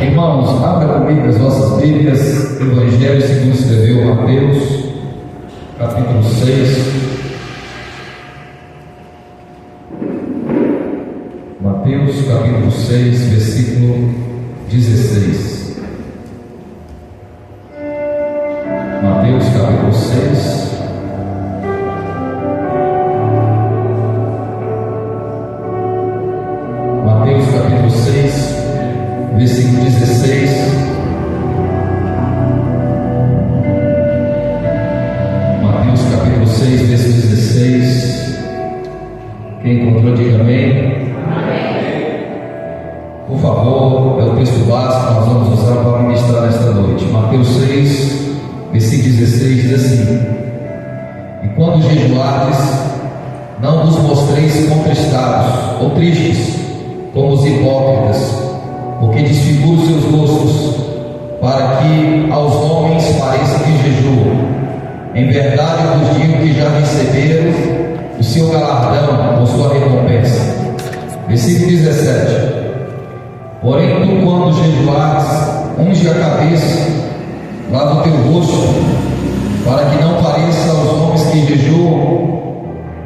Irmãos, abra comigo as vossas Bíblias, Evangelho segundo escreveu Mateus, capítulo 6. Mateus, capítulo 6, versículo 16. Mateus, capítulo 6. Mateus, capítulo 6, versículo 16. Mateus capítulo 6, versículo 16. Quem encontrou, diga amém. Por favor, é o texto básico que nós vamos usar para ministrar nesta noite. Mateus 6, versículo 16 diz assim: E quando jejuardes, não vos mostreis contristados ou tristes, como os hipócritas, porque desfiguram seus rostos, para que aos homens pareça que jejuam. Em verdade eu vos digo que já receberam o seu galardão ou sua recompensa. Versículo 17: Porém tu, quando jejuares, unge a cabeça, lava o teu rosto, para que não pareça aos homens que jejuam,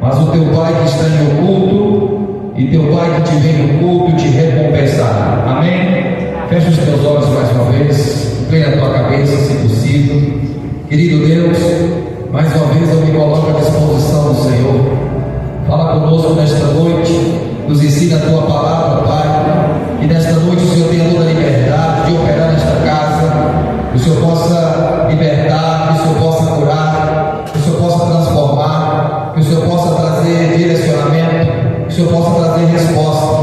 mas o teu Pai que está em oculto, e teu Pai que te vê no culto te recompensará. Amém? Fecha os teus olhos mais uma vez, inclina a tua cabeça se possível. Querido Deus, mais uma vez eu me coloco à disposição do Senhor. Fala conosco nesta noite, nos ensina a tua palavra, Pai. Que nesta noite o Senhor tenha toda a liberdade de operar nesta casa, que o Senhor possa libertar, que o Senhor possa curar, que o Senhor possa transformar, que o Senhor possa trazer direcionamento, que o Senhor possa trazer resposta.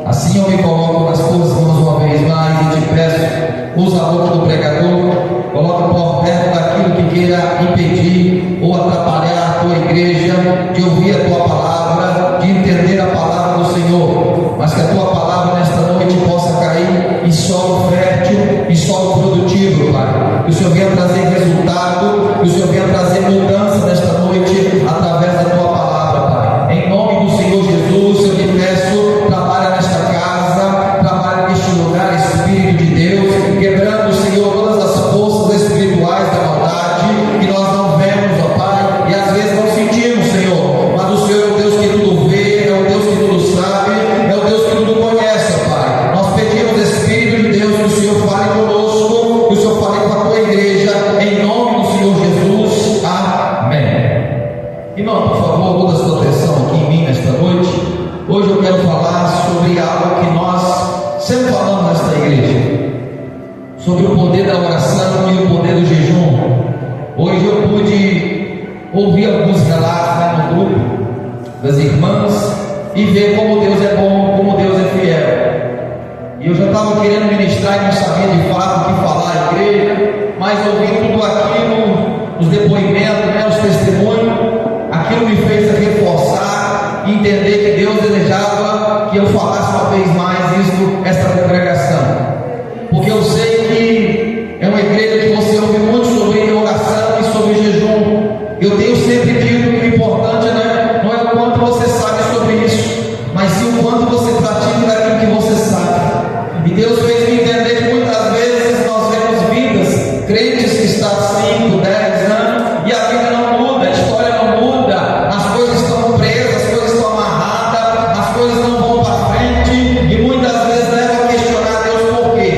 Assim eu me coloco nas tuas mãos uma vez mais e te peço, usa a boca do pregador, coloca por perto daquilo que queira impedir ou atrapalhar a tua igreja de ouvir a tua palavra, de entender a palavra do Senhor, mas que a tua palavra nesta noite possa cair em solo fértil, em solo produtivo, Pai. Que o Senhor venha trazer resultado, que o Senhor venha trazer mudança nesta noite através da tua palavra, Pai. Em nome do Senhor Jesus, eu te peço, trabalha nesta casa, trabalha neste lugar, Espírito de Deus, quebrando, Senhor, todas as forças espirituais da maldade que nós não vemos, ó Pai, e às vezes não sentimos, Senhor, mas o Senhor é o Deus que tudo vê, é o Deus que tudo sabe, é o Deus que tudo conhece, ó Pai. Nós pedimos, Espírito de Deus, que o Senhor fale conosco, que o Senhor fale com a tua igreja, em nome do Senhor Jesus. Amém. Irmão, por favor, toda a sua atenção aqui em mim nesta noite. Hoje eu quero falar sobre algo que nós sempre falamos nesta igreja, sobre o poder da oração e o poder do jejum. Hoje eu pude ouvir alguns relatos no grupo das irmãs e ver como Deus é bom, como Deus é fiel. E eu já estava querendo ministrar e não sabia de fato o que falar à igreja, mas ouvindo tudo aquilo, os depoimentos, os testemunhos, aquilo me fez reforçar e entender que Deus desejava que eu falasse uma vez mais isso, esta congregação. Porque eu sei que é uma igreja que você ouve muito sobre oração e sobre jejum. Eu tenho sempre dito que o importante não é o quanto você sabe sobre isso, mas sim o quanto você pratica daquilo que você sabe. E Deus fez me entender que muitas vezes nós vemos vidas, crentes que estão 5, 10 anos, e a vida não muda, a história não muda, as coisas estão presas, as coisas estão amarradas, as coisas não vão para frente, e muitas vezes leva a questionar Deus por quê?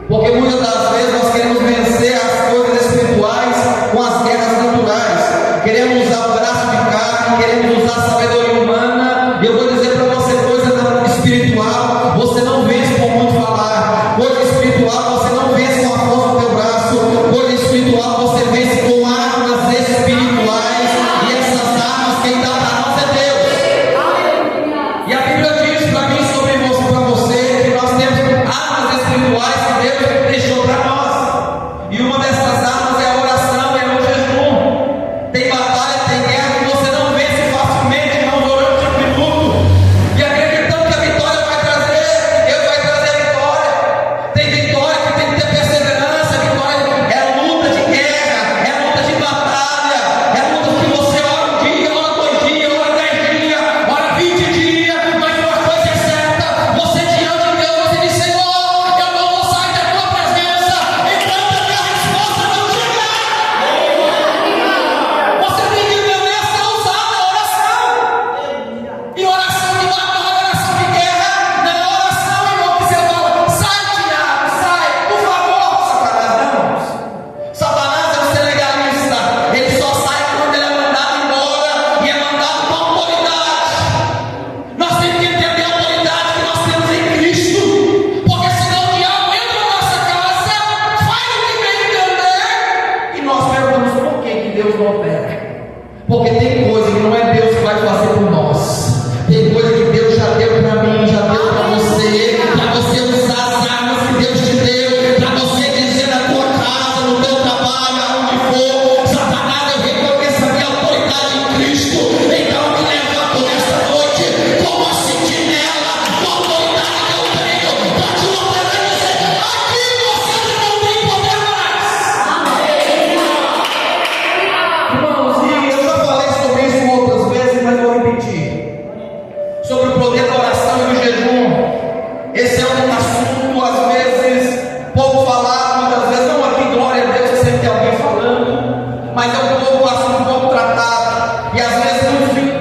Porque muitas das vezes nós queremos vencer as coisas espirituais com as guerras naturais, queremos usar o braço de carne, queremos usar a sabedoria humana. E eu vou dizer para você, coisa espiritual você não vence com muito falar, coisa espiritual você não vence com a força do teu braço, coisa espiritual você vence com armas espirituais, e essas armas quem dá para nós é Deus. E a Bíblia diz para mim, sobre você, para você, que nós temos armas espirituais que Deus deixou para nós, e uma dessas armas é a oração, é o jejum. Tem batalha, tem guerra que você não vence facilmente, não durante um minuto, e acreditando que a vitória vai trazer, eu Esse é um assunto, às vezes, pouco falado, muitas vezes, não aqui, glória a Deus, sempre tem alguém falando, mas é um assunto pouco tratado, e às vezes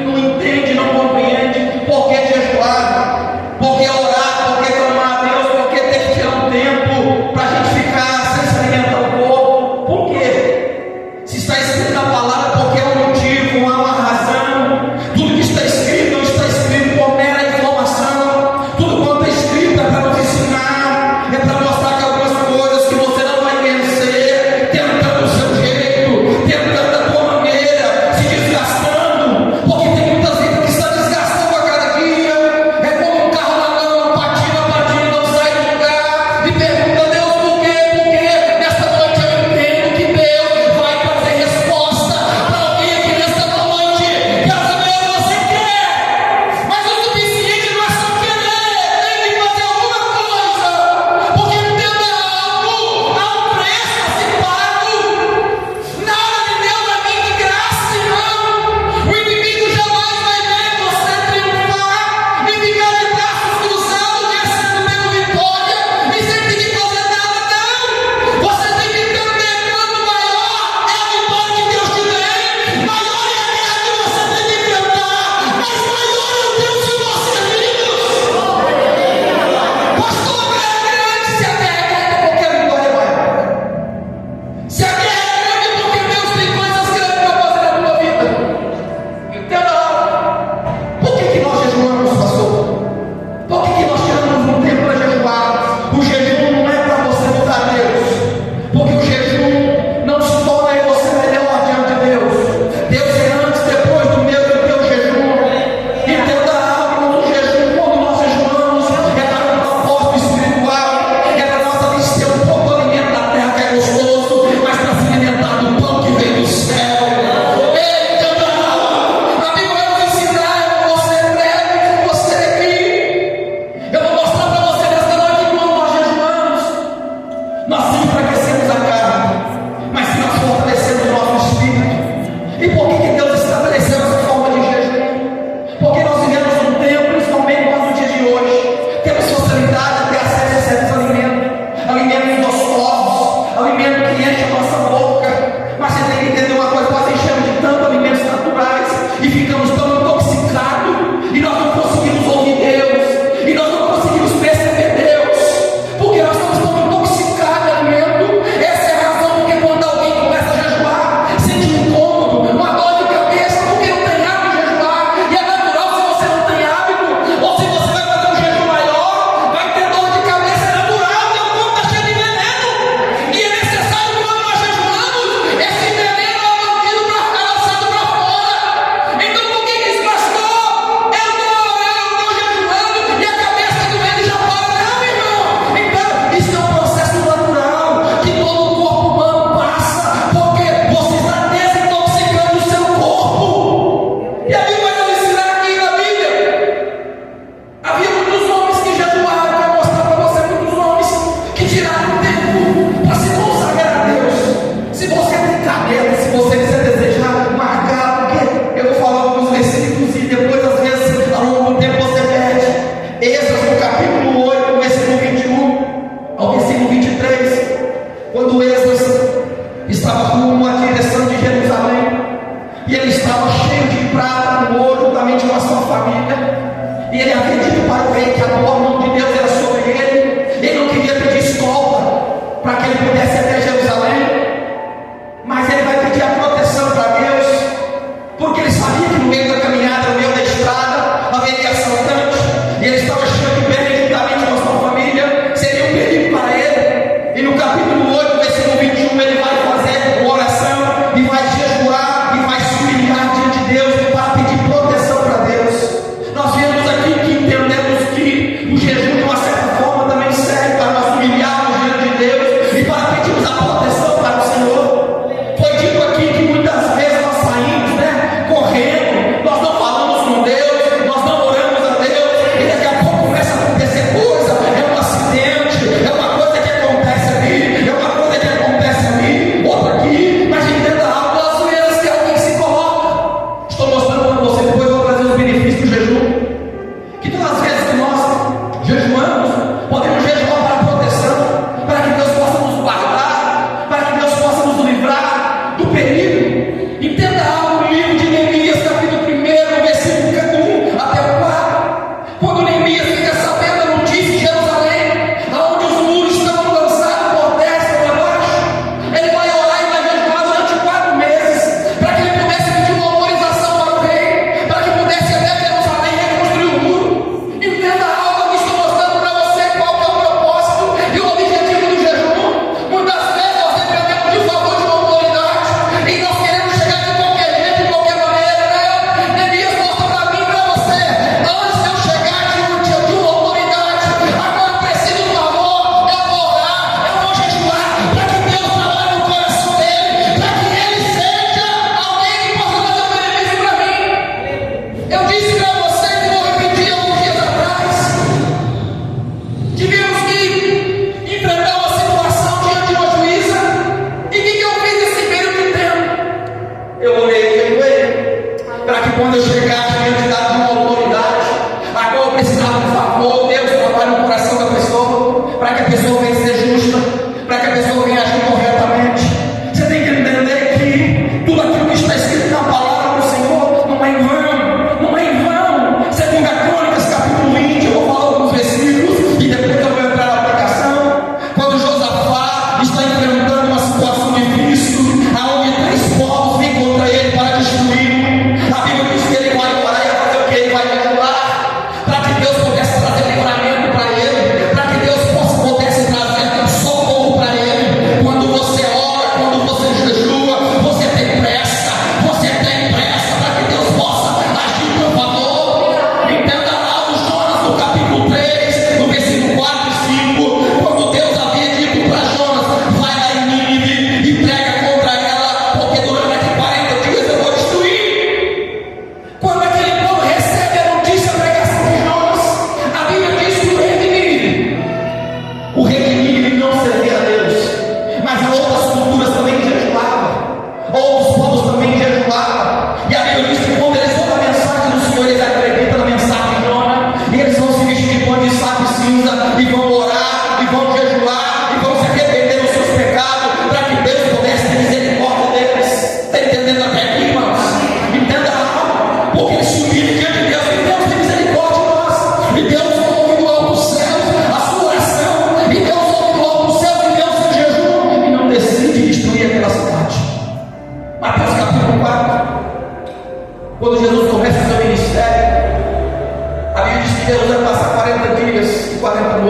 não entende, não compreende por que jejuar, por que orar, por que clamar a Deus, por que ter que tirar um tempo para a gente ficar sem experimentar o corpo. Por quê? Se está escrito na palavra, porque há um motivo, há uma razão. Tudo que está escrito não está escrito por mera informação. Tudo quanto é escrito é para nos ensinar, é para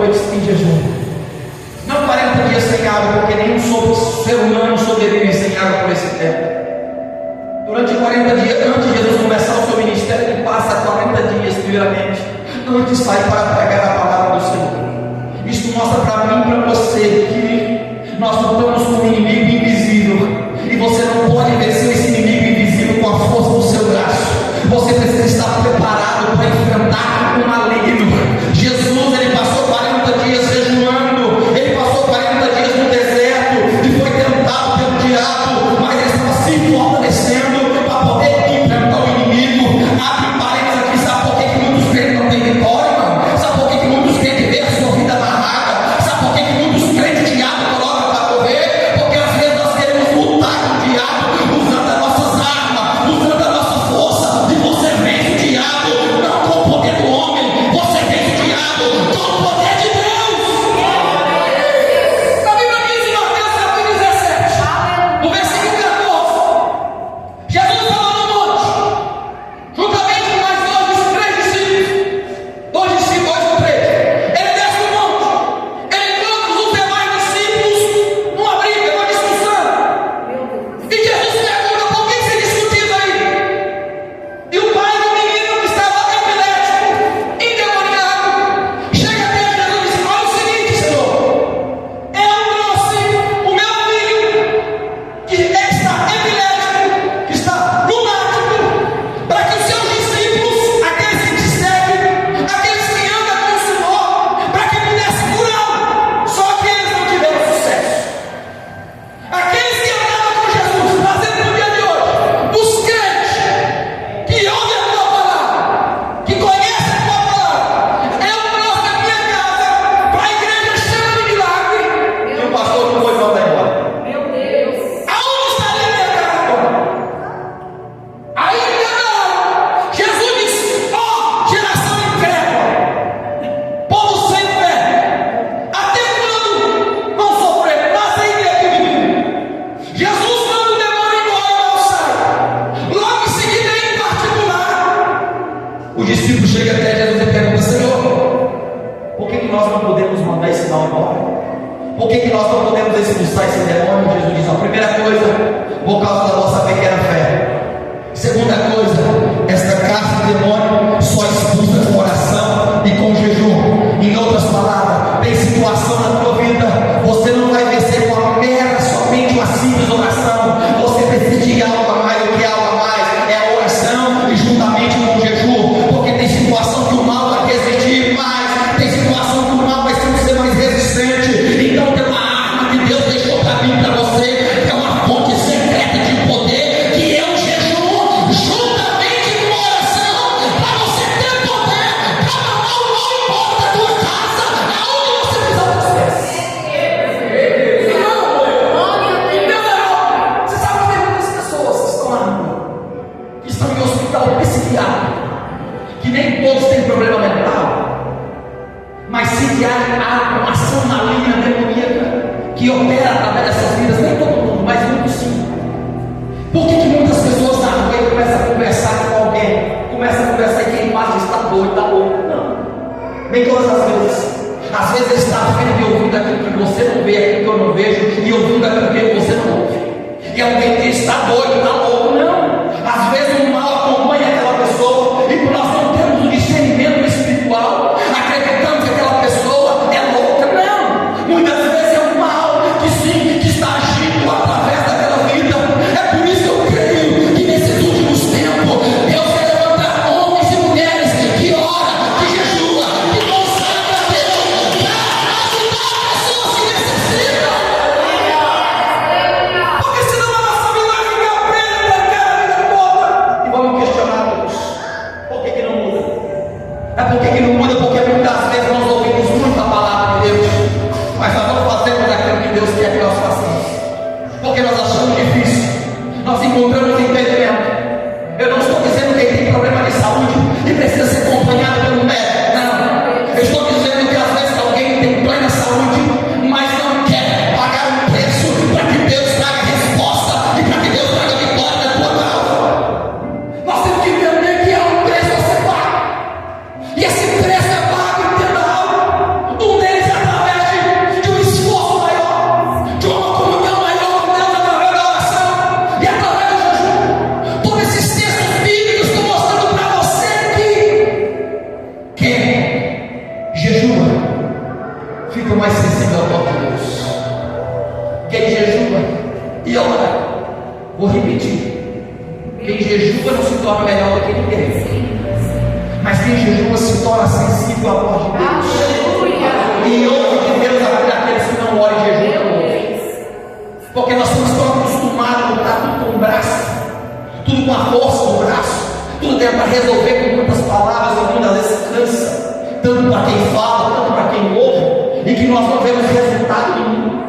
noites em jejum. Não 40 dias sem água, porque nenhum ser humano sobrevive sem água por esse tempo. Durante 40 dias, antes de Jesus começar o seu ministério, ele passa 40 dias, primeiramente, antes de sair para pregar a palavra do Senhor. Isto mostra para mim e para você que nós lutamos com um inimigo invisível, e você não pode vencer esse inimigo invisível com a força do seu braço. Você precisa estar preparado para enfrentar o maligno. Jesus, ele passou 40 dias jejuando, ele passou 40 dias no deserto e foi tentado pelo diabo, mas ele estava se fortalecendo para poder enfrentar o inimigo. Abre parênteses aqui, sabe por que muitos crentes não têm vitória, irmão? Sabe por que muitos crentes vê a sua vida amarrada? Sabe por que muitos crentes o diabo coloca para correr? Porque às vezes nós queremos lutar com o diabo usando as nossas armas, usando a nossa força. E você vence o diabo não com o poder do homem, você vence o diabo com o poder de Deus. A Bíblia diz em Mateus capítulo 17, no versículo 14, Jesus falou no monte, juntamente com mais três discípulos, dois ou três. Ele desce no monte, ele encontra os demais discípulos numa briga, numa discussão. E Jesus pergunta: por que você discutindo aí? E o pai do menino que estava epilético, endemoniado, chega até Jesus e diz: olha o seguinte, Senhor, eu trouxe o meu filho que está epilético, que está lunático, para que os seus discípulos, aqueles que te seguem, aqueles que andam com o Senhor, para que pudessem curá-lo. Só que eles não tiveram sucesso. Aqueles que andavam com Jesus, trazendo para o dia de hoje, os crentes que ouvem a tua palavra, que conhecem a tua palavra, eu trouxe a minha casa para a igreja cheia de milagre, e o pastor não foi mandar embora. Meu Deus. Aonde estaria a minha casa agora? Aí não. Jesus disse: ó, geração incrédula, povo sem fé, até quando não sofrer? Nasce aí aqui de mim. Jesus manda o demônio embora e não sai. Logo em seguida, em particular, o discípulo chega até Jesus e pergunta: Senhor, por que nós não podemos mandar esse mal embora? Por que nós não podemos expulsar esse demônio? Jesus diz: a primeira coisa, por causa da nossa pequena fé. Segunda coisa, esta casta de demônio só expulsa com oração e com jejum. Em outras palavras, tem situação na tua vida, você não vai vencer com a mera, somente uma simples oração. Você precisa de algo a mais. O que é algo a mais? É a oração e juntamente com o jejum. Porque tem situação que o mal vai resistir mais, tem situação que o mal vai ser mais resistente. Então tem uma arma que Deus deixou para mim, para você, é uma fonte secreta de poder, que é o jejum, juntamente com a oração, para você ter poder fica mais sensível ao toque de Deus. Quem jejua e ora, vou repetir, quem jejua não se torna melhor do que ninguém, mas quem jejua se torna sensível à voz de Deus e ouve de Deus aqueles que não oram e jejuam, porque nós estamos tão acostumados a lutar tudo com o braço, tudo com a força do braço, tudo para resolver com muitas palavras, e muitas vezes cansa, tanto para quem fala, tanto para quem ouve, e que nós não vemos resultado nenhum.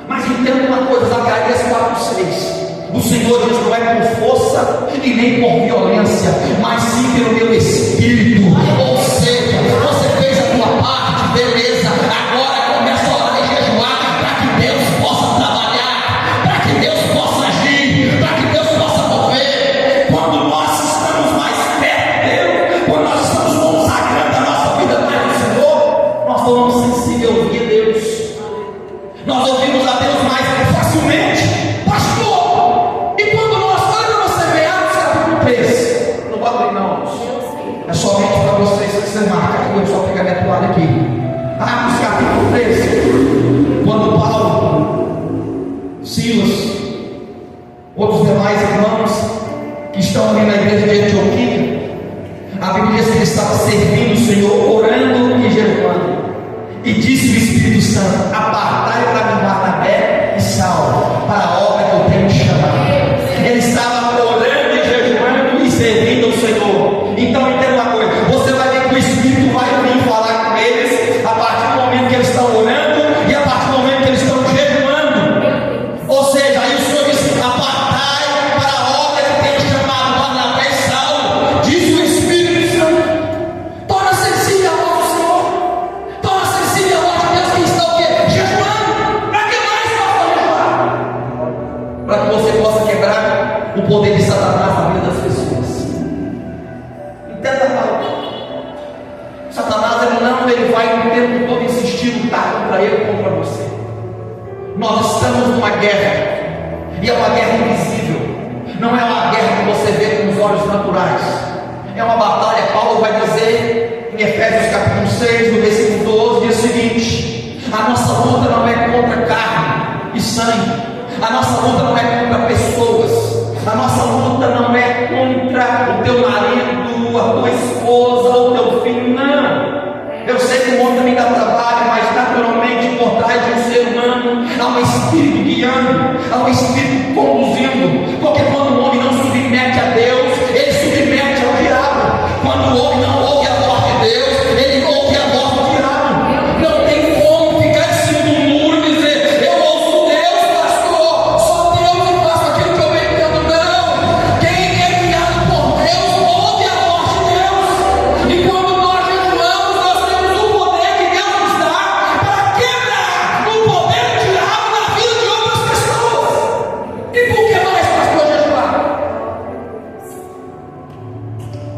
Mas entenda uma coisa, Zacarias 4:6, o Senhor diz: não é por força e nem por violência, mas sim pelo meu Espírito. Ou seja, você fez a tua parte, beleza, agora começa a orar e jejuar, para que Deus possa trabalhar, para que Deus possa agir, para que Deus possa mover. Quando nós estamos mais perto de Deus, quando nós estamos consagrando a nossa vida para o Senhor, nós estamos sensíveis a ouvir Deus. Nós ouvimos a Deus mais facilmente, pastor. E quando nós olhamos no semeados, capítulo 3, não vou abrir não, é somente para vocês que você marca aqui, eu só pegar minha toalha aqui. Atos capítulo 13, quando Paulo, Silas, outros demais irmãos que estão ali na igreja de Antioquia, a Bíblia diz que ele estava servindo o Senhor, orando e jejuando. E disse o Espírito Santo: apartai para mim Barnabé e Saulo para a obra que eu tenho chamado. Ele estava orando e jejuando e servindo ao Senhor. Então entenda uma coisa, você vai ver que o Espírito vai vir falar com eles a partir do momento que eles estão orando e a partir do momento que eles estão jejuando. Ou seja, aí o Senhor disse: apartai para a obra que eu tenho chamado Barnabé e Saulo. Diz o Espírito Santo. Torna sensível a voz do Senhor. Torna sensível a voz de Deus, que está o quê? Jejuando. Para que mais possa jejuar? Para que você possa quebrar o poder de Satanás na vida das pessoas. Entenda algo. Satanás ele vai o tempo todo insistir, lutar contra ele, contra você. Nós estamos numa guerra, e é uma guerra invisível. Não é uma guerra que você vê com os olhos naturais. É uma batalha. Paulo vai dizer em Efésios capítulo 6, no versículo 12, diz o seguinte: a nossa luta não é contra carne e sangue, a nossa luta não é contra pessoas, a nossa luta não é contra o teu marido, a tua esposa ou teu filho, não. Eu sei que o homem também dá trabalho, mas naturalmente por trás de um ser humano há um espírito guiando, há um espírito conduzindo, porque quando o homem não submete a Deus, ele submete ao diabo. Quando o homem não ouve a voz de Deus, ele ouve a voz do diabo. Não tem como ficar em cima do muro e dizer: eu ouço Deus, pastor, só Deus que faz aquilo que eu bem entendo. Não, quem é guiado por Deus ouve a voz de Deus. E quando nós jejuamos, nós temos o poder que Deus nos dá para quebrar o poder do diabo na vida de outras pessoas. E por que mais, pastor, jejuar?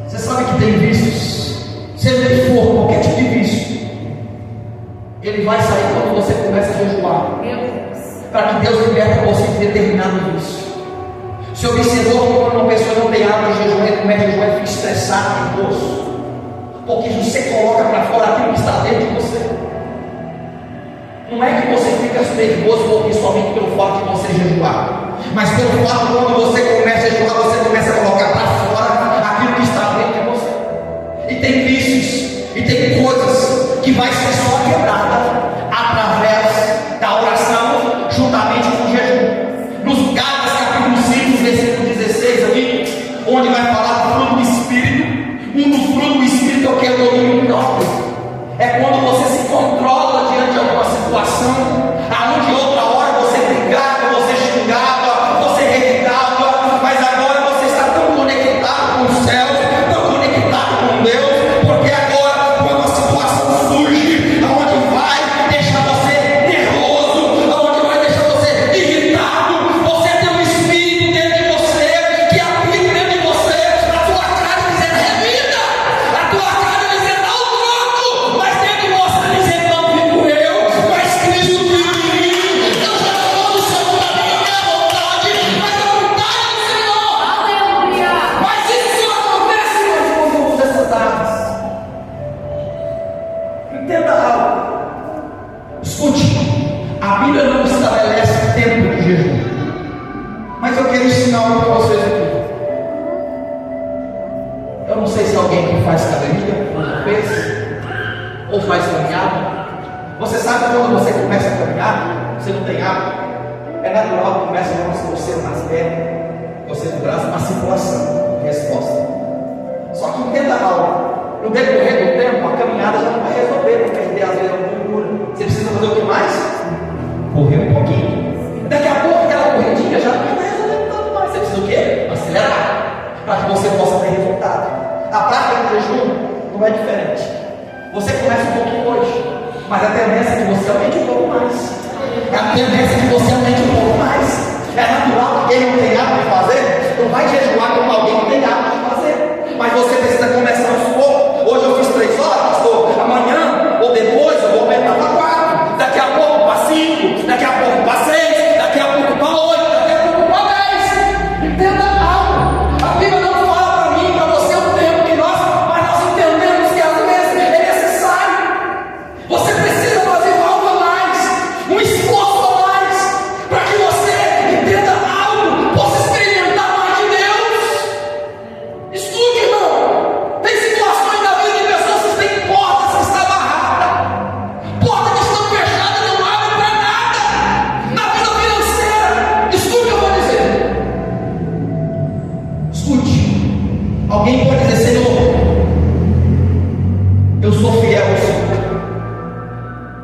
Você sabe que tem vícios, seja ele for, qualquer tipo de vício, ele vai sair quando você começa a jejuar, para que Deus liberte você de determinado vício. Você observou que quando uma pessoa não tem hábito de jejuar, ele começa a jejuar e fica estressado, nervoso, porque você coloca para fora aquilo que está dentro de você. Não é que você fica nervoso porque somente pelo fato de você jejuar, mas pelo fato de quando você começa a jejuar, você começa a colocar para fora aquilo que está dentro de você. E tem vícios, e tem coisas que vai ser só quebrada através da oração, juntamente com o jejum. Nos Gálatas capítulo 5, versículo 16 ali, onde vai falar do fruto do Espírito. Um dos frutos do Espírito é o que? É o domínio próprio. É quando você se controla diante de alguma situação, aonde outra hora você brigava, você xingava, você revidava, mas agora você Escute, a Bíblia não estabelece tempo de jejum, mas eu quero ensinar algo para vocês aqui. Eu não sei se alguém que faz academia, ou fez, ou faz caminhada. Você sabe que quando você começa a caminhar, você não tem hábito, é natural que comece a você nas pernas, você no braço, uma circulação, resposta. Só que entenda algo. No decorrer do tempo, a caminhada já não vai resolver, não perder às vezes a gordura. Você precisa fazer o que mais? Correr um pouquinho. Daqui a pouco aquela corridinha já não vai resolver tanto mais. Você precisa o quê? Acelerar, para que você possa ter resultado. A prática do jejum não é diferente. Você começa um pouquinho hoje, mas a tendência é que você aumente um pouco mais. A tendência é que você aumente um pouco mais. É natural que quem não tem hábito de fazer, não vai jejuar como alguém que tem hábito de fazer. Mas você precisa começar aos poucos. Hoje eu fiz 3 horas, pastor. Amanhã ou depois eu vou aumentar para 4. Daqui a pouco para 5. Daqui a pouco para 6. Daqui a pouco para 8. Daqui a pouco para 10. Entenda algo. A Bíblia não fala para mim, para você o tempo que mas nós entendemos que às vezes é necessário. Você precisa fazer algo a mais, um esforço a mais, para que você entenda algo, possa experimentar mais de Deus. Escute, irmão. Tem situações na vida de pessoas que têm portas que estão amarradas, portas que estão fechadas, não abrem para nada. Na vida financeira, escute o que eu vou dizer. Escute. Alguém pode dizer: Senhor, eu sou fiel ao Senhor,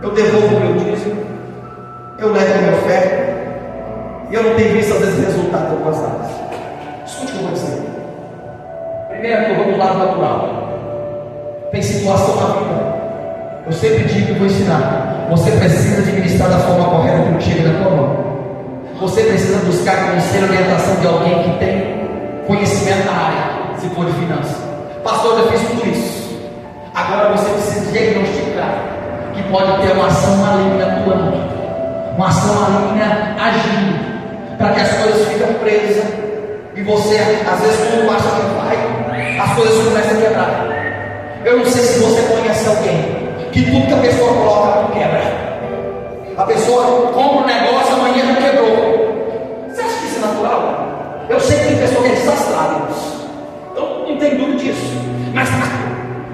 eu devolvo o meu dízimo, eu levo a minha oferta, e eu não tenho visto às vezes resultado em algumas áreas. Escute o que eu vou dizer. Primeiro, que eu vou do lado natural. Tem situação na vida, eu sempre digo e vou ensinar: você precisa administrar da forma correta que chega na tua mão. Você precisa buscar conselho e orientação de alguém que tem conhecimento na área, se for de finanças. Pastor, eu já fiz tudo isso. Agora você precisa diagnosticar que pode ter uma ação maligna atuando, uma ação maligna agindo, para que as coisas fiquem presas. E você, às vezes, quando acha que vai, as coisas começam a quebrar. Eu não sei se você conhece alguém que tudo que a pessoa coloca não quebra. A pessoa compra um negócio, amanhã já quebrou. Você acha que isso é natural? Eu sei que tem pessoa que é desastrada, eu não tenho dúvida disso. Mas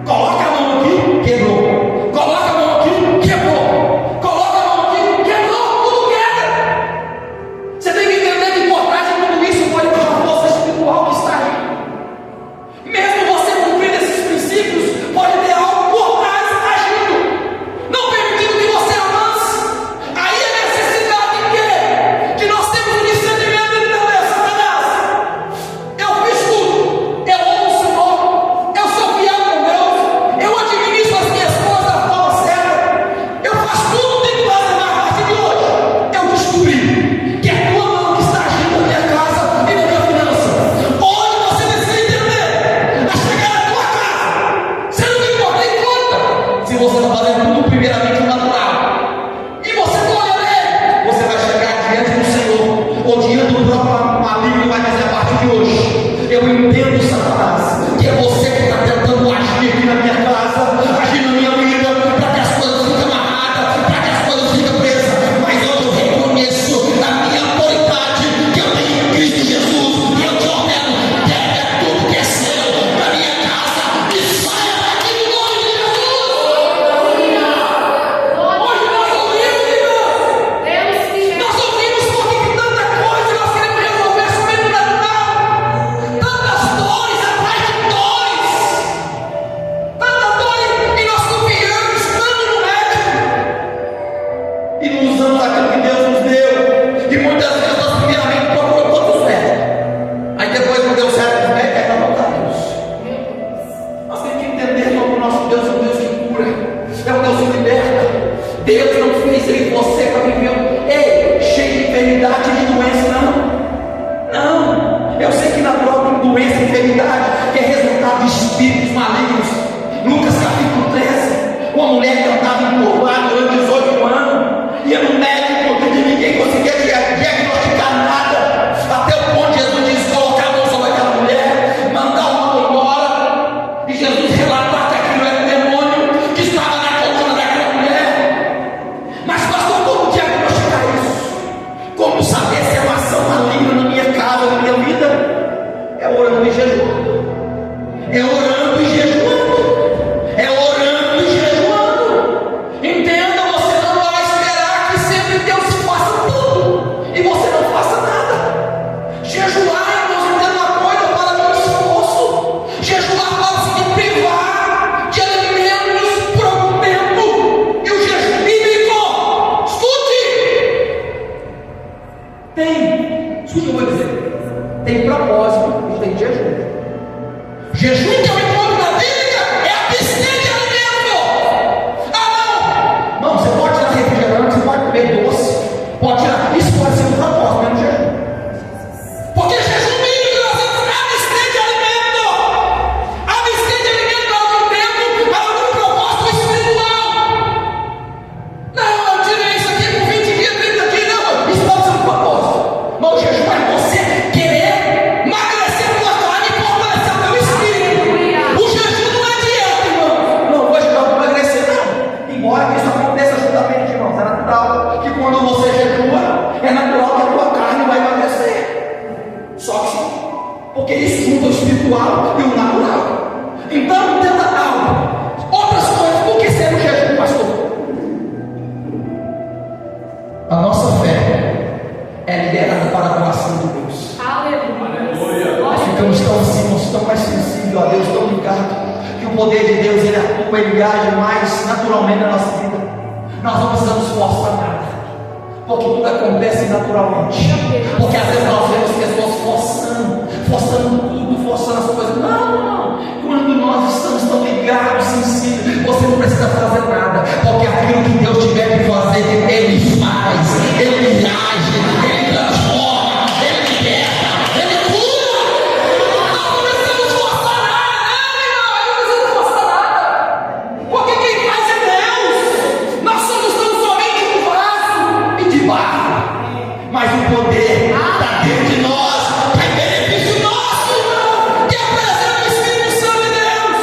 coloca a mão aqui, quebrou. Coloca a mão aqui, quebrou. Coloca a mão aqui, quebrou. Tudo quebra. Você tem que entender que por trás de tudo isso pode ter uma força espiritual que está aí. Mesmo você cumprindo esses princípios, pode ter algo por trás agindo, não permitindo que você avance. Aí a necessidade de quê? Que nós temos um discernimento de entender, Satanás. Eu fiz tudo, eu amo o Senhor, eu sou fiel com Deus, eu administro as minhas coisas da forma certa, eu faço tudo, tem que fazer, mas a partir de hoje eu descobri que é a tua mão que está agindo na minha casa e na minha finança. Hoje você precisa entender, a chegar na tua casa, você não tem que botar em conta se você está fazendo tudo primeiramente no natural. E você olha nele, você vai chegar diante do Senhor, ou diante do próprio maligno, e vai dizer: a partir de hoje, eu entendo, Satanás, que é você que está tentando agir aqui na minha casa, agir na minha vida, para que as coisas fiquem amarradas, para que as coisas fiquem presas. Mas hoje eu reconheço a minha autoridade que eu tenho em Cristo Jesus, e eu te ordeno: pega tudo que é seu da minha casa e saia daqui no nome de Jesus. Hoje nós ouvimos, irmãos. Nós ouvimos porque tem tanta coisa e nós queremos resolver sobrenatural. Tantas dores atrás de dores. Tanta dor e nós confiamos tanto no médico. E não usamos aquilo que Deus nos deu. E muitas vezes nós primeiramente procuramos todos os médicos. Aí depois não deu certo os médicos, aí nós voltamos. Nós temos que entender que o nosso Deus é um Deus que cura, é um Deus que liberta. Deus não fez ele você para viver cheio de enfermidade e de doença, não. Eu sei que na própria doença e enfermidade, que é resultado de espíritos malignos. Lucas capítulo 13, uma mulher que estava encurvada durante 18 anos, ia no médico e ninguém conseguia diagnosticar jejuando, é orando e jejuando, é orando e jejuando. Entenda, você não vai esperar que sempre Deus faça tudo e você não faça nada. Jejuar, irmãos, entenda uma coisa, fala de esforço. Jejuar fala se de privar de alimentos por algum tempo. E o jejum bíblico, escute o que eu vou dizer, tem propósito e tem jejum. Jejum que eu encontro na Bíblia é abster de alimento. Ah, não, você pode tirar refrigerante, você pode comer doce, pode tirar, isso pode ser um propósito, menos jejum. Porque jejum bíblico nós vamos abster de alimento. Abster de alimento há algum tempo, há algum propósito espiritual. Não, eu tirei isso aqui por 20 dias, 30 dias, não, isso pode ser um propósito. Mas o jejum é você querer emagrecer a tua carne e fortalecer o teu espírito. O jejum não é dieta, irmão. Não, hoje eu vou emagrecer, não. Embora isso aconteça justamente, irmãos, é natural que quando você jejua, é natural que a tua carne vai emagrecer. Só que sim, porque isso junta o espiritual e o natural. Então, entenda algo. Outras coisas, por que ser o jejum, pastor? A nossa fé é liderada para a ação de Deus. Aleluia. Nós ficamos tão assim, nós tão mais sensíveis a Deus, tão ligados, que o poder de Deus ele atua, ele age mais naturalmente na nossa vida. Nós não precisamos forçar nada, porque tudo acontece naturalmente. Porque às vezes nós vemos pessoas forçando tudo, forçando as coisas. Não. Quando nós estamos tão ligados, sensíveis, você não precisa fazer nada, porque aquilo que Deus tiver que fazer, Ele faz, Ele age, Ele transforma, Ele liberta, Ele cura. Nós não precisamos forçar nada, não precisa forçar nada, porque quem faz é Deus. Nós somos tão somente um vaso e de barro, mas o poder está dentro de nós, é benefício nosso, irmão, que é a presença do Espírito Santo de Deus.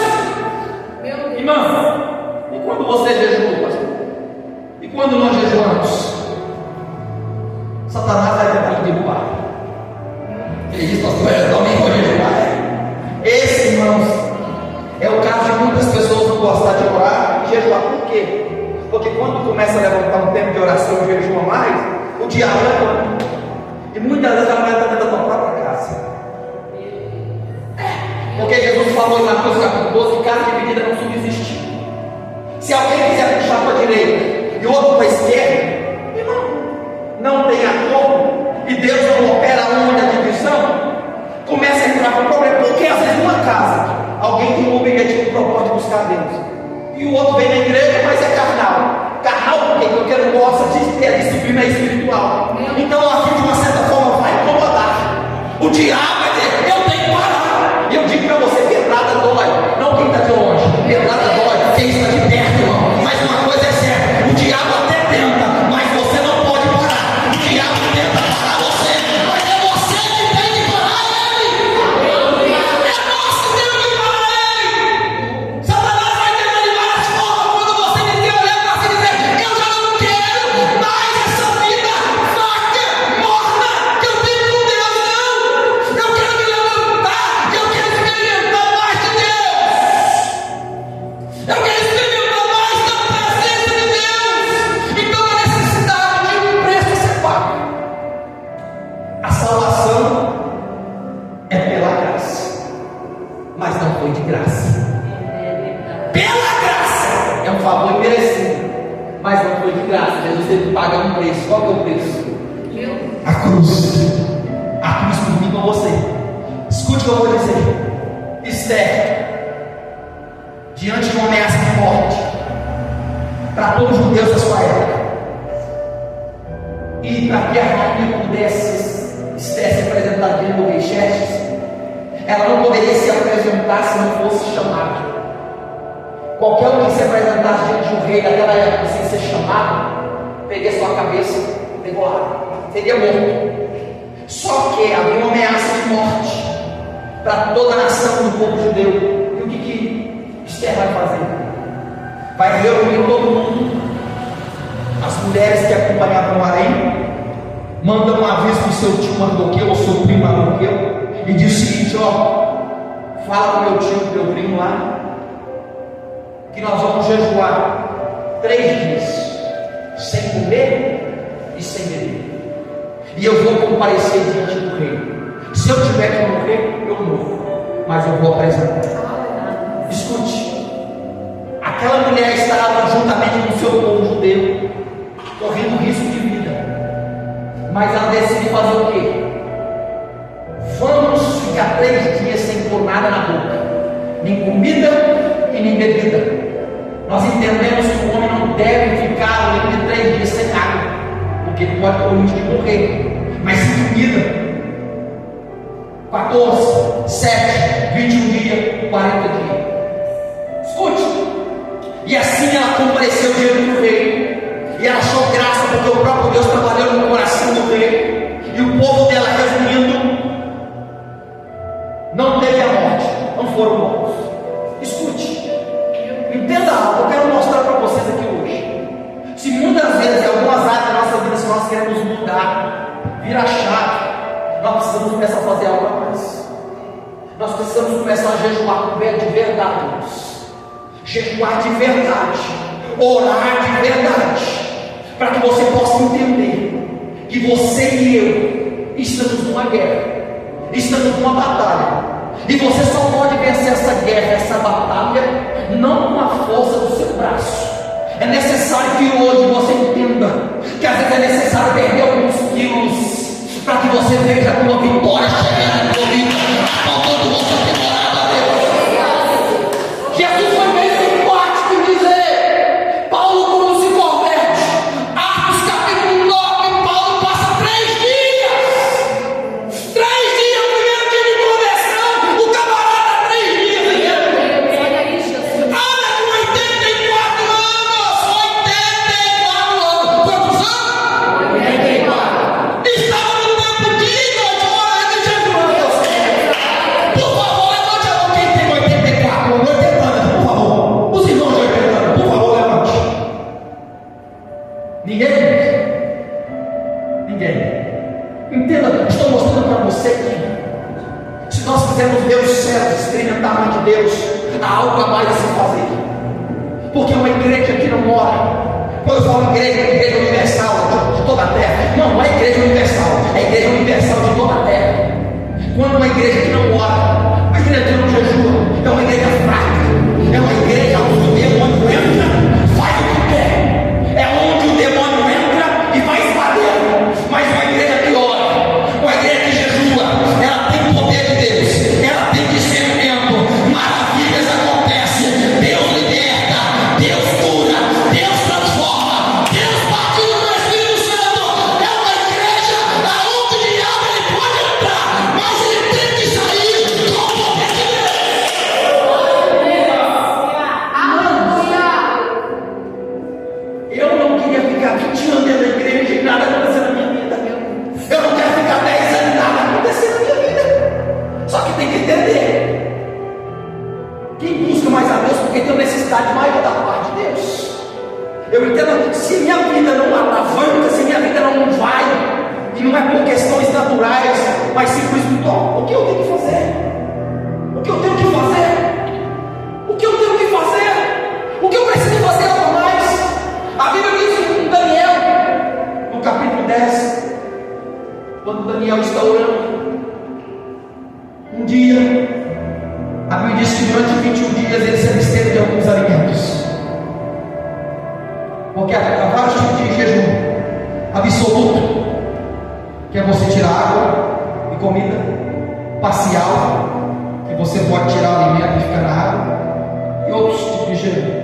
Irmão, e quando você jejua, pastor? E quando nós jejuamos? Satanás vai tentar te derrubar. Ele diz, pastor, eu também vou jejuar. Esse, irmãos, é o caso de muitas pessoas não gostar de orar e jejuar. Por quê? Porque quando começa a levantar um tempo de oração e jejua mais, o diabo levanta. E muitas vezes a mulher está dentro da tua própria casa. Porque Jesus falou em Mateus capítulo 12 que casa dividida não subsiste. Se alguém quiser puxar para a direita e outro para a esquerda, irmão, não tem acordo e Deus não opera onde a divisão, começa a entrar com problema. Porque às vezes numa casa alguém tem um objetivo, um propósito de buscar Deus, e o outro vem na igreja, mas é carnal. Carnal porque não gosta de ter disciplina espiritual. Então aqui de uma certa forma vai incomodar. O diabo vai dizer, eu tenho que parar. E eu digo para você, pedrada dói. Não quem está de longe, pedrada dói, quem está de perto, irmão. Mas uma coisa é certa, o diabo até tenta, mas você não pode parar. O diabo tenta parar você, mas é você que tem que parar ele. É nós que temos que parar ele. Satanás vai tentar de várias formas quando você me olhar para si e dizer, eu já não quero mais essa vida fraca, morna, que eu tenho com Deus, não. Eu quero me levantar, eu quero experimentar mais de Deus. Eu quero experimentar mais da presença de Deus. Então a necessidade de um preço a ser pago. A salvação é pela graça, mas não foi de graça. Pela graça é um favor imerecido, mas não foi de graça. Jesus teve que pagar um preço. Qual que é o preço? A cruz. A cruz por mim e por você. Escute o que eu vou dizer. Esther, diante de uma ameaça de morte para todos os judeus da sua época, e para que a rainha pudesse Esther se apresentar diante do rei Xerxes, ela não poderia se apresentar se não fosse chamada. Qualquer um que se apresentasse diante de um rei daquela época sem ser chamado, peguei sua cabeça e degolado, seria morto. Só que havia uma ameaça de morte para toda a nação do povo judeu. E o que Esther vai fazer? Vai reunir todo mundo, as mulheres que acompanhavam o harém, manda um aviso para o seu tio Mardoqueu, ou seu primo Mardoqueu, e diz o seguinte: ó, fala com meu tio, meu primo lá, que nós vamos jejuar 3 dias, sem comer e sem beber, e eu vou comparecer diante do rei. Se eu tiver que morrer, eu morro, mas eu vou apresentar. Escute, aquela mulher estava juntamente com o seu povo judeu, correndo risco de vida, mas ela decide fazer o quê? Vamos ficar 3 dias sem pôr nada na boca, nem comida e nem bebida. Nós entendemos que o homem não deve ficar além de 3 dias sem água, porque ele pode correr risco de morrer, mas sem comida. 14, 7, 21 dias, 40 dias. Escute. E assim ela compareceu diante do rei, e ela achou graça, porque o próprio Deus trabalhou no coração do rei, e o povo dela, resumindo, não teve a morte, não foram mortos. Escute, entenda algo, eu quero mostrar para vocês aqui hoje. Se muitas vezes em algumas áreas da nossa vida, se nós queremos mudar, virar chave, nós precisamos começar a fazer algo a mais. Nós precisamos começar a jejuar de verdade, irmãos. Jejuar de verdade, orar de verdade, para que você possa entender que você e eu estamos numa guerra, estamos numa batalha, e você só pode vencer essa guerra, essa batalha, não com a força do seu braço. É necessário que hoje você entenda que às vezes é necessário perder alguns quilos, para que você veja a tua vitória chegando na tua vida, faltando você temporada a Deus. Jesus foi bem simpático em dizer, Paulo quando se converte, Atos capítulo 9, Paulo passa 3 dias, 3 dias, o primeiro dia de conversão, o camarada 3 dias, anda com 84 anos, quantos anos? 84. Estava Entenda, estou mostrando para você que se nós quisermos ver o céu, experimentar a mão de Deus, há algo a mais a se fazer. Porque uma igreja que não mora, quando eu falo igreja, é igreja universal de toda a terra. Não é igreja universal, é igreja universal de toda a terra. Quando uma igreja que não ora, uma igreja que não jejua, é uma igreja fraca, é uma igreja onde o demônio entra, faz o que quer, é onde o demônio entra e vai espalhando. Mas uma igreja que ora, uma igreja que jejua, ela tem o poder de Deus, ela tem discernimento, maravilhas acontecem, Deus liberta, Deus cura, Deus transforma, Deus batiza no Espírito Santo. É uma igreja aonde o diabo ele pode entrar, mas ele tem que sair com o poder de Deus. Eu não queria ficar 20 anos dentro da igreja e nada acontecendo na minha vida. Eu não quero ficar 10 anos e nada acontecendo na minha vida. Só que tem que entender. Quem busca mais a Deus porque tem uma necessidade maior da parte de Deus. Eu entendo, se minha vida não alavanca, se minha vida não vai, e não é por questões naturais, mas sim por espiritual, o que eu tenho que fazer? O que eu tenho que fazer? O que eu tenho que fazer? O que eu preciso fazer algo mais? A Bíblia diz em Daniel, no capítulo 10, quando Daniel está orando, um dia, a Bíblia diz que durante 21 dias ele se absteve de alguns alimentos, porque há vários tipos de jejum: absoluto, que é você tirar água e comida; parcial, que você pode tirar o alimento e ficar na água; e outros tipos de jejum.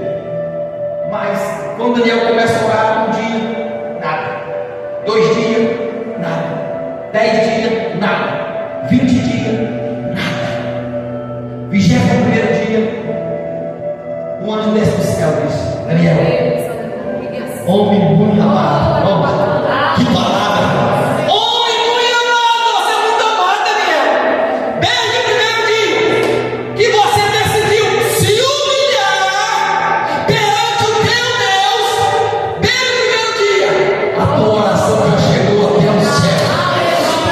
Mas quando Daniel começa a orar, um dia, nada; 2 dias, nada; 10 dias, nada; 20 dias, nada; 21º dia, um anjo desce do céu e diz: Daniel, homem muito amado, que palavra! Homem muito amado, você é muito amado, Daniel. Desde o primeiro dia que você decidiu se humilhar perante o teu Deus, desde o primeiro dia, a tua oração já chegou até o céu.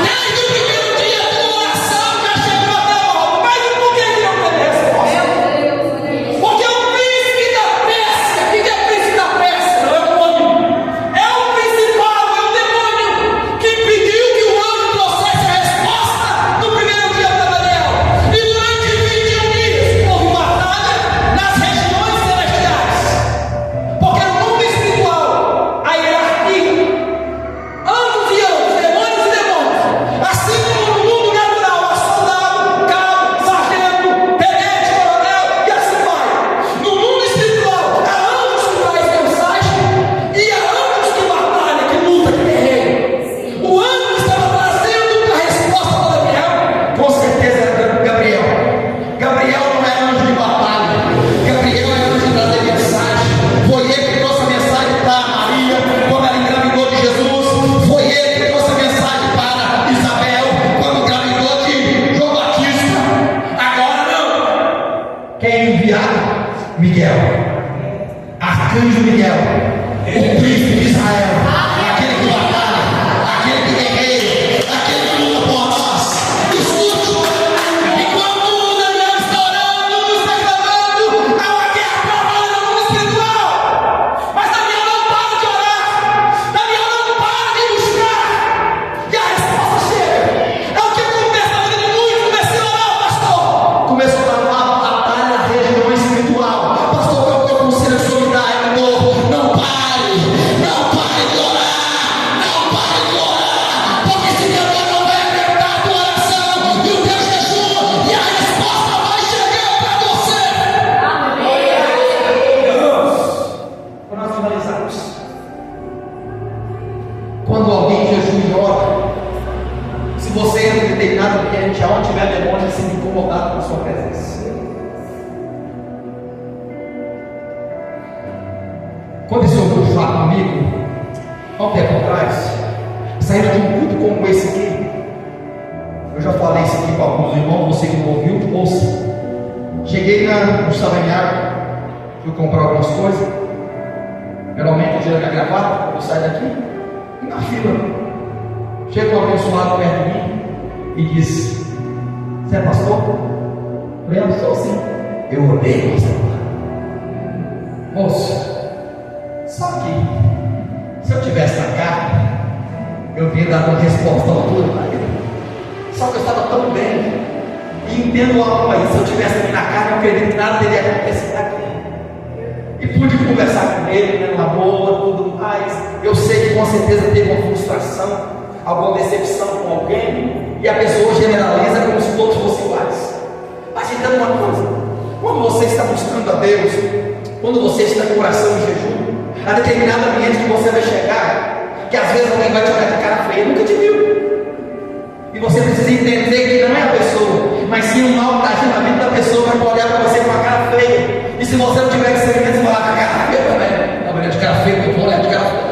Desde o primeiro dia, a tua oração já chegou até o alto. Mas por que ele não determinado ambiente, aonde tiver demônio, ele se incomodado com a sua presença. Aconteceu um fato comigo, há um tempo atrás, saindo de um culto como esse aqui. Eu já falei isso aqui para alguns irmãos, você que não ouviu, ouça. Cheguei no Savanhago, fui comprar algumas coisas. Geralmente o dinheiro da gravata, eu saio daqui e na fila. Chega um abençoado perto de mim e diz: você é pastor? Eu falei: eu sou sim. Eu odeio pastor. Moço, só que se eu tivesse na carne, eu vinha dar uma resposta à altura para ele. Só que eu estava tão bem e entendo algo aí. Se eu tivesse aqui na carne, eu acredito que nada teria acontecido aqui. E pude conversar com ele, né, numa boa, tudo mais. Eu sei que com certeza teve uma frustração, alguma decepção com alguém, e a pessoa generaliza como se todos fossem iguais. Mas entenda uma coisa: quando você está buscando a Deus, quando você está em oração e jejum, há determinado ambiente que você vai chegar, que às vezes alguém vai te olhar de cara feia, nunca te viu. E você precisa entender que não é a pessoa, mas sim o mal que está agindo na vida da pessoa, vai olhar para você com a cara feia. E se você não tiver que ser você falar com a cara feia também. Na verdade, de cara feia, eu vou olhar de cara feia.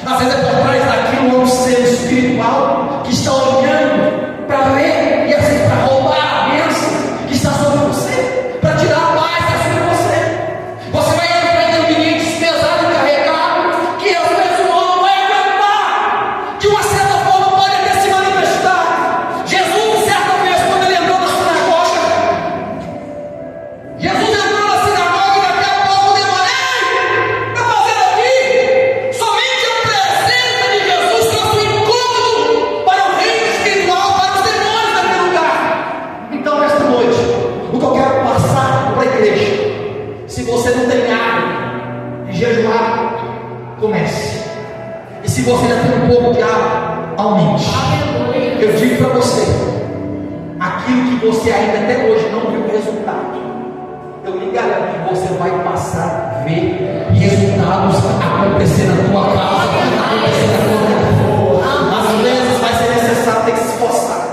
Às vezes é por trás daquilo um ser espiritual que está olhando para ver e assim para roubar a bênção que está sobre você, para tirar a paz que está sobre você. Você vai entrar em ambientes pesados e carregados que às vezes o homem vai aguentar. De uma certa forma pode até se manifestar. Jesus, certa vez, quando ele entrou na sinagoga, Jesus entrou na sinagoga e daqui a pouco o demônio: ei, está fazendo aqui? Somente a presença de Jesus trouxe um incômodo para o reino espiritual, para os demônios daquele lugar. Então, nesta noite, o que eu quero passar para a igreja: se você não tem água de jejuar, comece. E se você já tem um pouco de água, aumente. Eu digo para você: aquilo que você ainda até hoje não viu resultado, eu lhe garanto que você vai passar a ver resultados acontecer na tua casa, acontecer na tua vida. Às vezes vai ser necessário ter que se esforçar.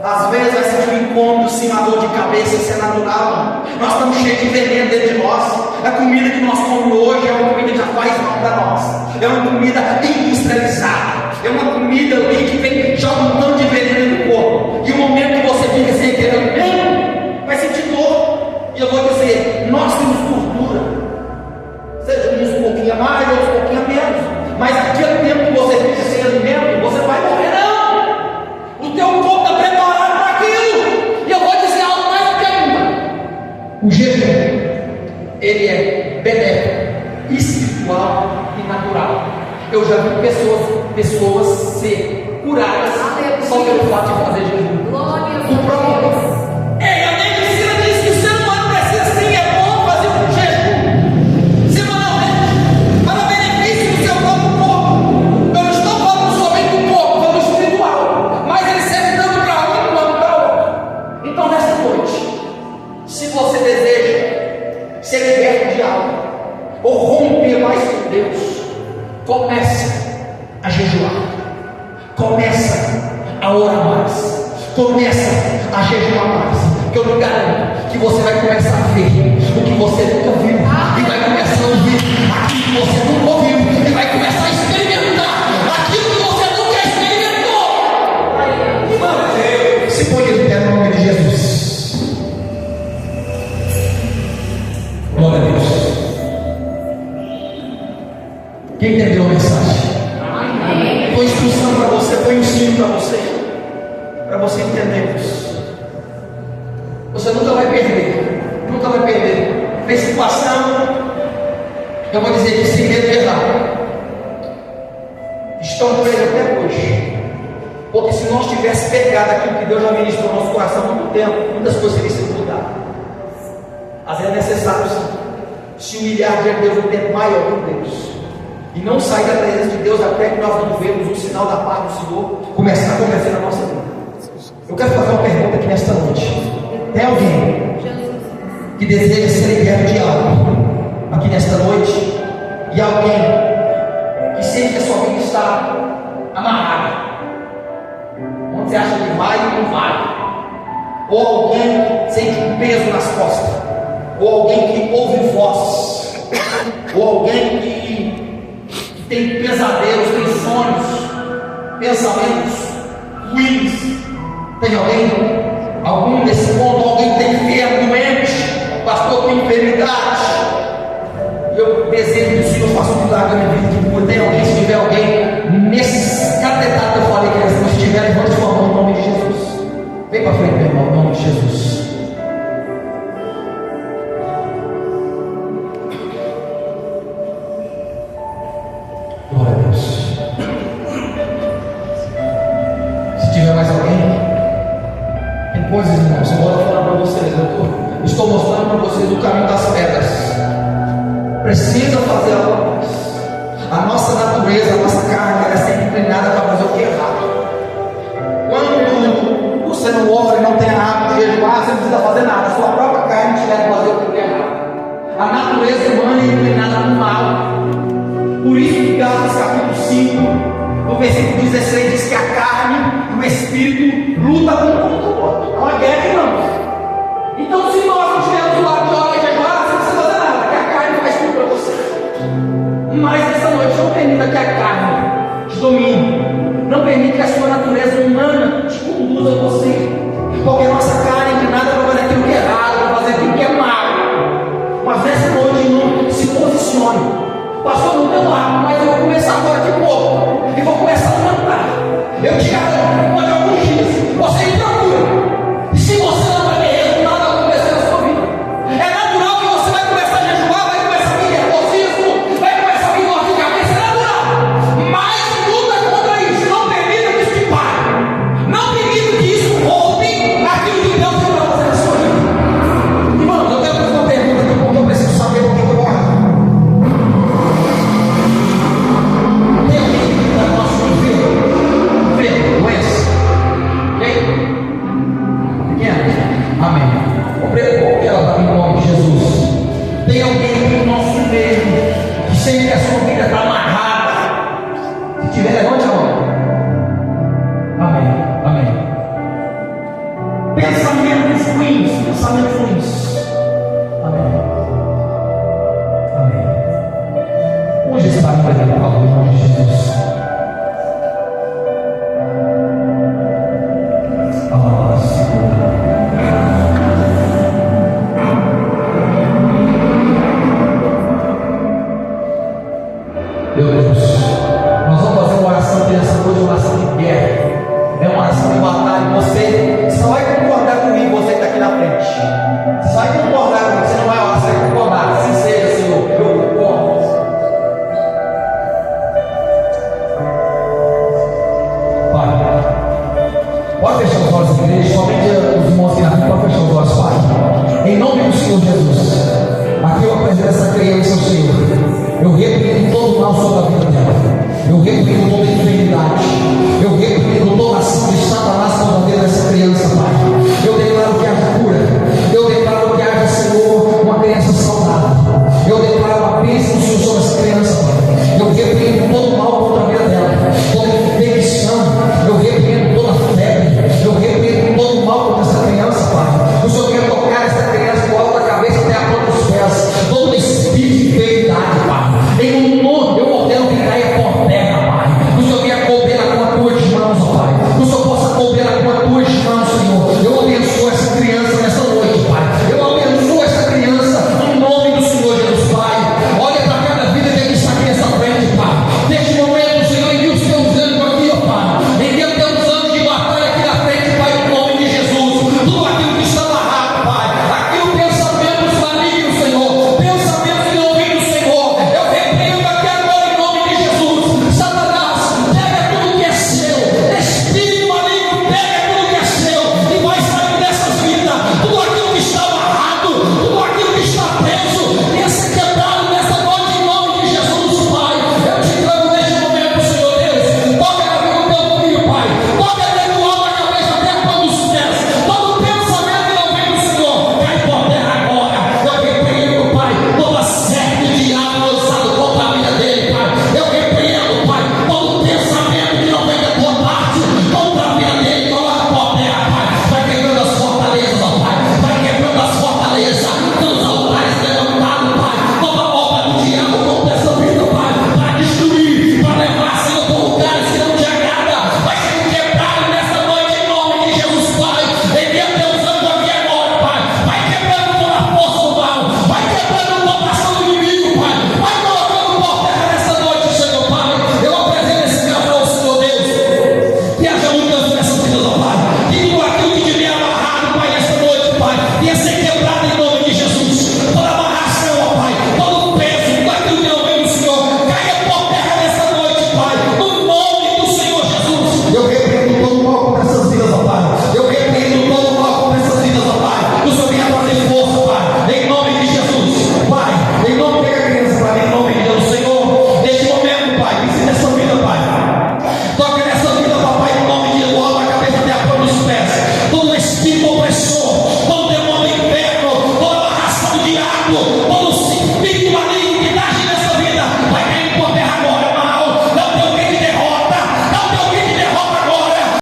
Às vezes vai ser um incômodo, sim, uma dor de cabeça, isso é natural. Nós estamos cheios de veneno dentro de nós. A comida que nós comemos hoje é uma comida que já faz mal para nós. É uma comida industrializada. É uma comida ali que vem, joga um tanto de veneno no corpo. E o momento que você fica sem aquele alimento, vai sentir dor. E eu vou dizer: nós temos gordura. Seja uns um pouquinho a mais, outros um pouquinho a menos. Mas aquele tempo que você fica sem alimento, você vai morrer, não. O teu corpo está preparado para aquilo. E eu vou dizer algo mais do que ainda: o jejum, ele é benéfico, espiritual e natural. Eu já vi pessoas ser curadas só pelo fato de fazer jejum. O próprio a medicina diz que o ser humano precisa sim, é bom fazer um jejum semanalmente para benefício do seu próprio corpo. Eu não estou falando somente do corpo, falando espiritual, mas ele serve tanto para um quanto para outro. Então, nesta noite, se você deseja ser liberto de algo ou romper mais com Deus, comece a jejuar, começa a orar mais, começa a jejuar mais, que eu lhe garanto que você vai começar a ver o que você nunca viu, e vai começar a ouvir aquilo que você nunca ouviu, e vai começar a experimentar aquilo que você nunca experimentou. Se põe de pé no nome de Jesus. Glória a Deus. Quem entendeu a mensagem? Foi instrução para você, foi ensino para você entender isso. Você nunca vai perder, nunca vai perder. Tem situação, eu vou dizer que sem medo de errar, estão presos até hoje. Porque se nós tivéssemos pegado aquilo que Deus já ministrou no nosso coração há muito tempo, muitas coisas teriam sido mudadas. Às vezes é necessário se humilhar diante de Deus um tempo maior que Deus. E não sair da presença de Deus até que nós não vemos um sinal da paz do Senhor começar a acontecer na nossa vida. Eu quero fazer uma pergunta aqui nesta noite. Tem alguém que deseja ser liberto de algo aqui nesta noite? E alguém que sente que a sua vida está amarrada? Onde você acha que vai e não vai. Ou alguém que sente um peso nas costas, ou alguém que ouve voz, ou alguém que tem pesadelos, tem sonhos, pensamentos ruins. Tem algum desse ponto, alguém que tem enfermo, doente, pastor, com enfermidade. Eu desejo que o Senhor faça um milagre na minha vida. Tem alguém, se tiver alguém, nesse cada etapa que eu falei que se estiver, levante sua mão em nome de Jesus. Vem para frente, meu irmão, em nome de Jesus. Glória a Deus. Se tiver mais alguém, tem coisas, irmãos, eu vou falar para vocês, estou mostrando para vocês o caminho das pedras. Precisa fazer algo mais. A nossa natureza, a nossa carne, ela é sempre inclinada para fazer o que é errado. Quando você não ora e não tem a hábito de jejuar, você não precisa fazer nada. A sua própria carne te leva a fazer o que é errado. A natureza humana é inclinada para o mal. Por isso que Gálatas capítulo 5, no versículo 16, diz que a carne e o espírito lutam um contra o outro. É uma guerra, irmãos. Então, se nós não tivermos o hábito de orar e jejuar, você não precisa fazer nada, que a carne faz tudo para você. Mas essa noite não permita que a carne te domine. Não permita que a sua natureza humana te conduza a você. Porque a nossa carne é inclinada para fazer aquilo que é errado, para fazer aquilo que é mal. Mas nessa noite não se posicione. Pastor, não tenho hábito, mas eu vou começar agora de pouco. E vou começar a cantar. Eu te garanto, depois de alguns dias, você me procura. E se você não vai ver resultado, vai acontecer na sua vida. É natural que você vai começar a jejuar, vai começar a vir nervosismo, vai começar a vir dor de cabeça, é natural. Mas luta contra isso. Não permita que isso te pare. Não permita que isso roube aquilo que Deus tem para fazer na sua vida. Irmãos, eu quero fazer uma pergunta aqui, porque eu preciso saber por que eu vou orar. Tem alguém que está no nosso enfermo, doença? Ok? Pequeno? Amém. Obrigado ela em nome de Jesus. Tem alguém aqui no nosso meio que sente que a sua vida está amarrada? Se tiver, levante a mão. Amém. Amém. Pensamentos ruins. Pensamentos ruins. Amém. Amém. Hoje está no Pai, em nome de Jesus. Meu Deus, nós vamos fazer uma oração aqui nessa noite, uma oração de guerra. É uma oração de batalha. Você só vai concordar comigo, você que está aqui na frente. Você vai concordar comigo, você não vai orar, você vai concordar. Assim seja, Senhor, eu concordo. Pai, pode fechar os olhos da igreja, somente os irmãos aqui na frente, pode fechar os olhos, Pai. Em nome do Senhor Jesus, aqui eu apresento essa criança ao Senhor. Eu repreendo todo o mal sobre a vida dela. Eu repreendo todo o